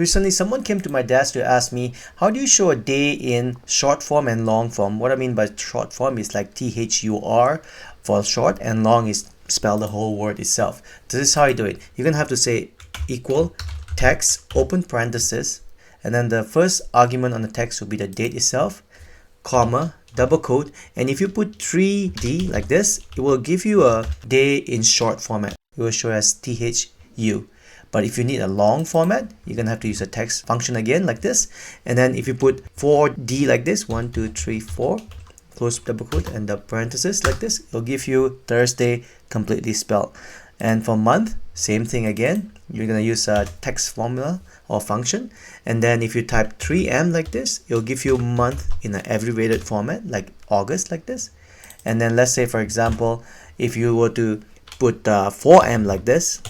Recently, someone came to my desk to ask me, how do you show a day in short form and long form? What I mean by short form is like THUR for short, and long is spell the whole word itself. This is how you do it. You're going to have to say equal text, open parenthesis, and then the first argument on the text will be the date itself, comma, double quote, and if you put 3D like this, it will give you a day in short format. It will show as THU. But if you need a long format, you're gonna have to use a text function again like this. And then if you put 4D like this, 1, 2, 3, 4, close double quote and the parenthesis like this, it'll give you Thursday completely spelled. And for month, same thing again. You're gonna use a text formula or function. And then if you type 3M like this, it'll give you month in an abbreviated format like August like this. And then let's say, for example, if you were to put 4M like this,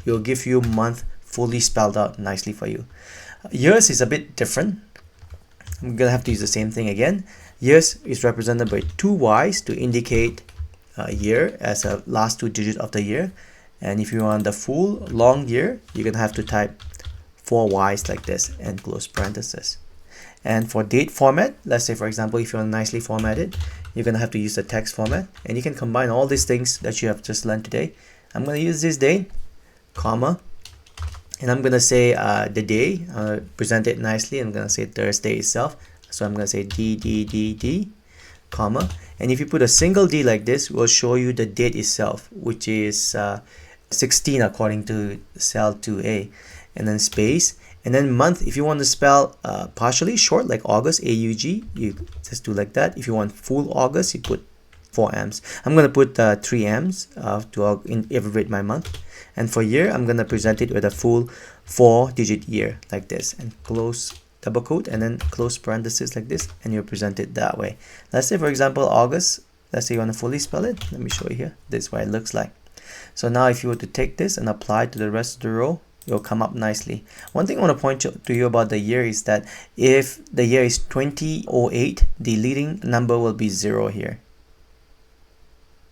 it will give you month fully spelled out nicely for you. Years is a bit different. I'm gonna have to use the same thing again. Years is represented by 2 Y's to indicate year as a last 2 digits of the year. And if you want the full long year, you're gonna have to type 4 Y's like this and close parenthesis. And for date format, let's say for example, if you want nicely formatted, you're gonna have to use the text format, and you can combine all these things that you have just learned today. I'm gonna use this date, comma, and I'm gonna say the day, present it nicely. I'm gonna say Thursday itself, so I'm gonna say dddd, comma, and if you put a single D like this, it will show you the date itself, which is 16 according to cell 2A, and then space, and then month. If you want to spell partially short like August, AUG, you just do like that. If you want full August, you put 4 M's. I'm gonna put 3 M's to abbreviate my month. And for year, I'm gonna present it with a full 4-digit year like this, and close double quote and then close parenthesis like this, and you present it that way. Let's say for example August, let's say you want to fully spell it. Let me show you here. This is what it looks like. So now if you were to take this and apply to the rest of the row, it'll come up nicely. One thing I want to point to you about the year is that if the year is 2008, the leading number will be 0 here.